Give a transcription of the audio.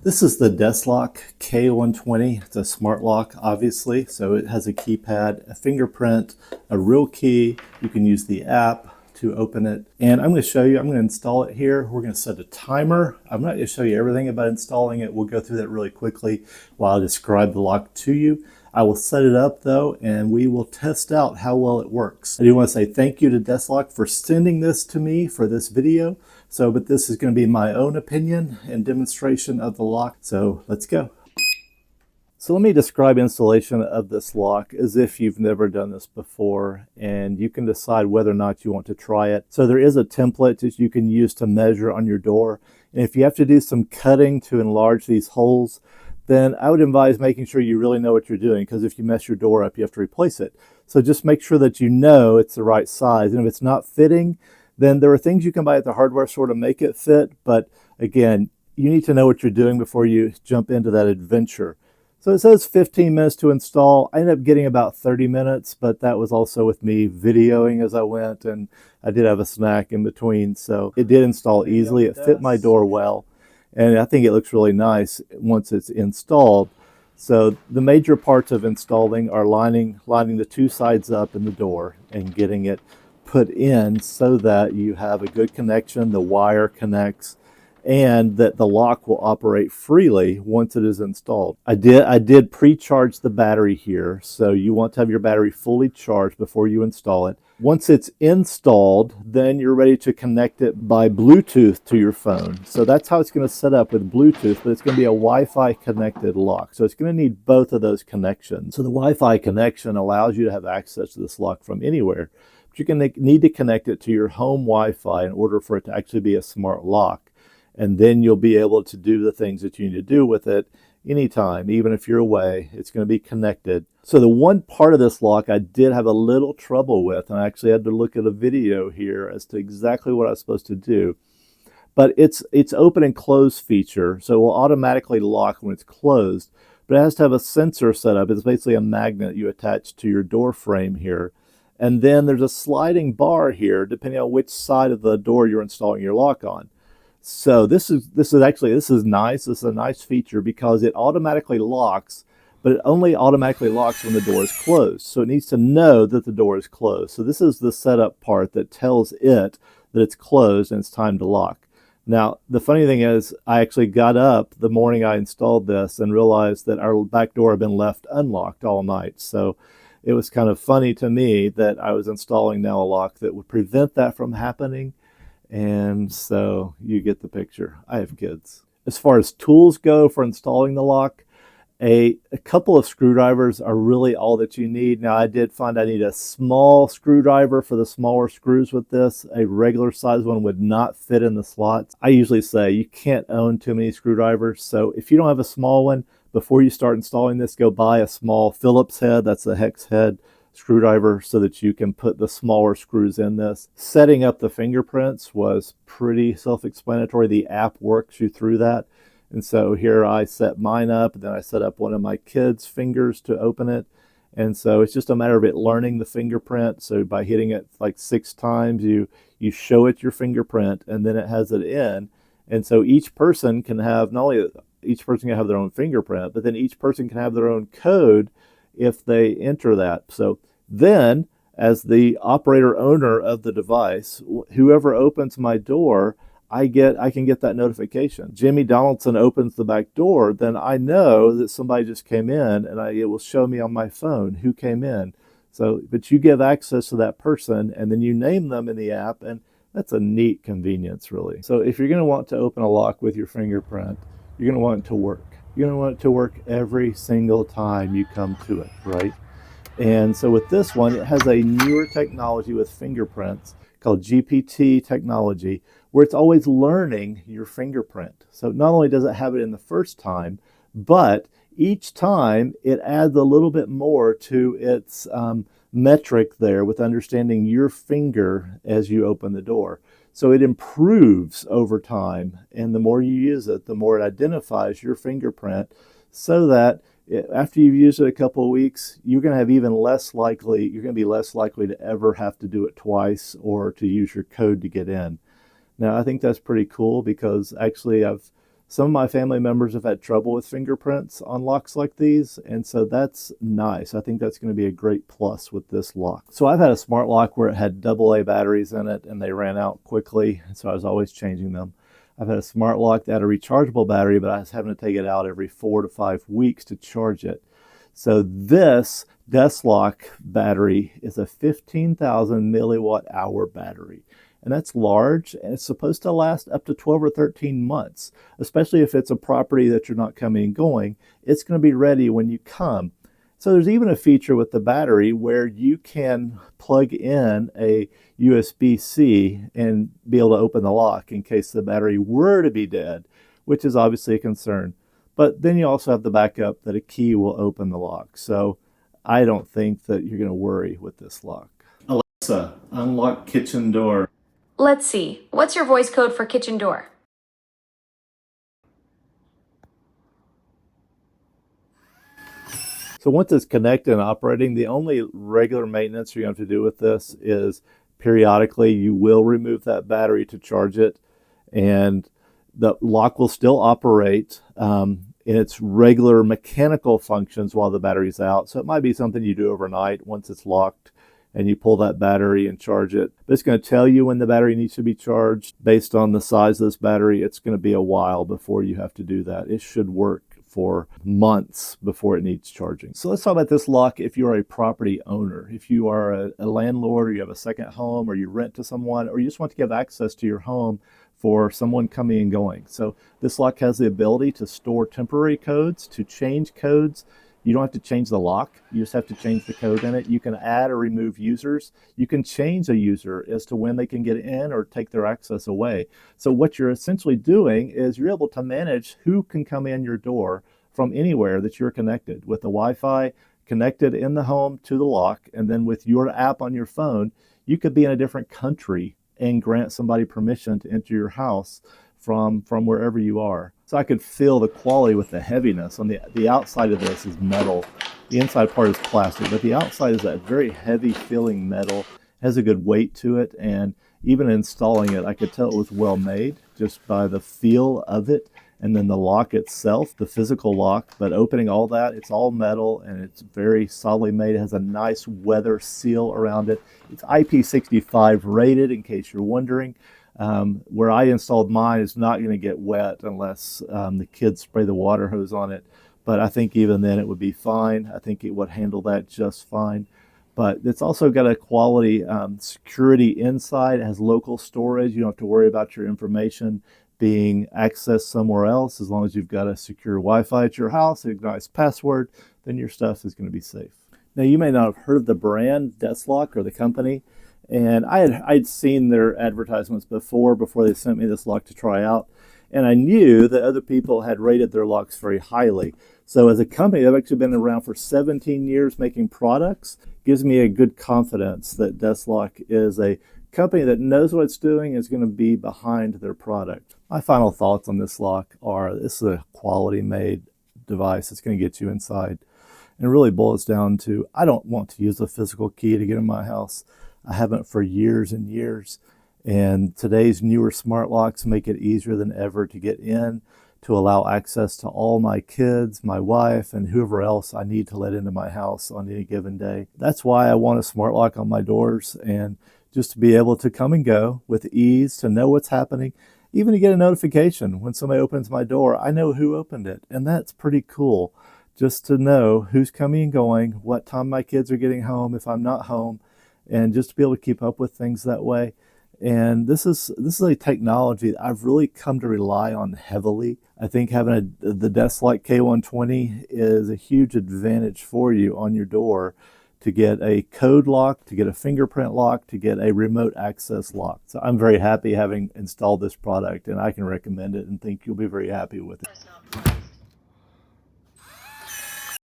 This is the Desloc K120. It's a smart lock, obviously, so it has a keypad, a fingerprint, a real key. You can use the app to open it. And I'm going to show you, I'm going to install it here. We're going to set a timer. I'm not going to show you everything about installing it. We'll go through that really quickly while I describe the lock to you. I will set it up though, and we will test out how well it works. I do want to say thank you to Desloc for sending this to me for this video. But this is going to be my own opinion and demonstration of the lock. So let's go. So let me describe installation of this lock as if you've never done this before, and you can decide whether or not you want to try it. So there is a template that you can use to measure on your door. And if you have to do some cutting to enlarge these holes, then I would advise making sure you really know what you're doing, because if you mess your door up, you have to replace it. So just make sure that you know it's the right size. And if it's not fitting, then there are things you can buy at the hardware store to make it fit. But again, you need to know what you're doing before you jump into that adventure. So it says 15 minutes to install. I ended up getting about 30 minutes, but that was also with me videoing as I went, and I did have a snack in between. So it did install easily. It fit my door well, and I think it looks really nice once it's installed. So the major parts of installing are lining the two sides up in the door and getting it put in so that you have a good connection, the wire connects, and that the lock will operate freely once it is installed. I did pre-charge the battery here, so you want to have your battery fully charged before you install it. Once it's installed, then you're ready to connect it by Bluetooth to your phone. So that's how it's going to set up with Bluetooth, but it's going to be a Wi-Fi connected lock. So it's going to need both of those connections. So the Wi-Fi connection allows you to have access to this lock from anywhere. You're going to need to connect it to your home Wi-Fi in order for it to actually be a smart lock. And then you'll be able to do the things that you need to do with it anytime, even if you're away. It's going to be connected. So the one part of this lock I did have a little trouble with, and I actually had to look at a video here as to exactly what I was supposed to do. But it's open and close feature, so it will automatically lock when it's closed. But it has to have a sensor set up. It's basically a magnet you attach to your door frame here. And then there's a sliding bar here, depending on which side of the door you're installing your lock on. So this is nice. This is a nice feature because it automatically locks, but it only automatically locks when the door is closed. So it needs to know that the door is closed. So this is the setup part that tells it that it's closed and it's time to lock. Now, the funny thing is, I actually got up the morning I installed this and realized that our back door had been left unlocked all night. So it was kind of funny to me that I was installing now a lock that would prevent that from happening. And so you get the picture. I have kids. As far as tools go for installing the lock, a couple of screwdrivers are really all that you need. Now, I did find I need a small screwdriver for the smaller screws with this. A regular size one would not fit in the slots. I usually say you can't own too many screwdrivers. So if you don't have a small one, before you start installing this, go buy a small Phillips head. That's a hex head screwdriver so that you can put the smaller screws in this. Setting up the fingerprints was pretty self-explanatory. The app works you through that. And so here I set mine up, and then I set up one of my kids' fingers to open it. And so it's just a matter of it learning the fingerprint. So by hitting it like 6 times, you show it your fingerprint, and then it has it in. And so each person can have, not only each person can have their own fingerprint, but then each person can have their own code if they enter that. So then, as the operator owner of the device, whoever opens my door, I can get that notification. Jimmy Donaldson opens the back door, then I know that somebody just came in, and it will show me on my phone who came in. So, but you give access to that person, and then you name them in the app, and that's a neat convenience, really. So if you're going to want to open a lock with your fingerprint, you're going to want it to work. You're going to want it to work every single time you come to it, right? And so with this one, it has a newer technology with fingerprints called GPT technology, where it's always learning your fingerprint. So not only does it have it in the first time, but each time it adds a little bit more to its metric there with understanding your finger as you open the door. So it improves over time, and the more you use it, the more it identifies your fingerprint, so that after you've used it a couple of weeks, you're going to be less likely to ever have to do it twice or to use your code to get in. Now, I think that's pretty cool because actually I've Some of my family members have had trouble with fingerprints on locks like these, and so that's nice. I think that's going to be a great plus with this lock. So I've had a smart lock where it had AA batteries in it and they ran out quickly, so I was always changing them. I've had a smart lock that had a rechargeable battery, but I was having to take it out every 4 to 5 weeks to charge it. So this Desloc battery is a 15,000 milliwatt hour battery. And that's large, and it's supposed to last up to 12 or 13 months, especially if it's a property that you're not coming and going. It's going to be ready when you come. So there's even a feature with the battery where you can plug in a USB-C and be able to open the lock in case the battery were to be dead, which is obviously a concern. But then you also have the backup that a key will open the lock. So I don't think that you're going to worry with this lock. Alexa, unlock kitchen door. Let's see. What's your voice code for kitchen door? So once it's connected and operating, the only regular maintenance you're going to have to do with this is periodically you will remove that battery to charge it, and the lock will still operate in its regular mechanical functions while the battery's out. So it might be something you do overnight once it's locked and you pull that battery and charge it. But it's going to tell you when the battery needs to be charged. Based on the size of this battery, it's going to be a while before you have to do that. It should work for months before it needs charging. So let's talk about this lock if you're a property owner. If you are a landlord, or you have a second home, or you rent to someone, or you just want to give access to your home for someone coming and going. So this lock has the ability to store temporary codes, to change codes. You don't have to change the lock. You just have to change the code in it. You can add or remove users. You can change a user as to when they can get in or take their access away. So what you're essentially doing is you're able to manage who can come in your door from anywhere that you're connected with the Wi-Fi connected in the home to the lock. And then with your app on your phone, you could be in a different country and grant somebody permission to enter your house from wherever you are. So I could feel the quality with the heaviness. On the outside of this is metal. The inside part is plastic, but the outside is that very heavy feeling metal. It has a good weight to it, and even installing it, I could tell it was well made just by the feel of it. And then the lock itself, the physical lock, but opening all that, it's all metal and it's very solidly made. It has a nice weather seal around it. It's IP65 rated, in case you're wondering. Where I installed mine is not going to get wet unless the kids spray the water hose on it. But I think even then it would be fine. I think it would handle that just fine. But it's also got a quality security inside. It has local storage. You don't have to worry about your information being accessed somewhere else. As long as you've got a secure Wi-Fi at your house, a nice password, then your stuff is going to be safe. Now, you may not have heard of the brand Desloc or the company, and I'd seen their advertisements before they sent me this lock to try out, and I knew that other people had rated their locks very highly. So as a company, they've actually been around for 17 years making products. Gives me a good confidence that Desloc is a company that knows what it's doing, is going to be behind their product. My final thoughts on this lock are, this is a quality made device. It's going to get you inside. And it really boils down to, I don't want to use a physical key to get in my house. I haven't for years and years. And today's newer smart locks make it easier than ever to get in, to allow access to all my kids, my wife, and whoever else I need to let into my house on any given day. That's why I want a smart lock on my doors, and just to be able to come and go with ease, to know what's happening, even to get a notification when somebody opens my door. I know who opened it, and that's pretty cool. Just to know who's coming and going, what time my kids are getting home if I'm not home, and just to be able to keep up with things that way. And this is a technology that I've really come to rely on heavily. I think having the Desloc K120 is a huge advantage for you on your door, to get a code lock, to get a fingerprint lock, to get a remote access lock. So I'm very happy having installed this product, and I can recommend it and think you'll be very happy with it.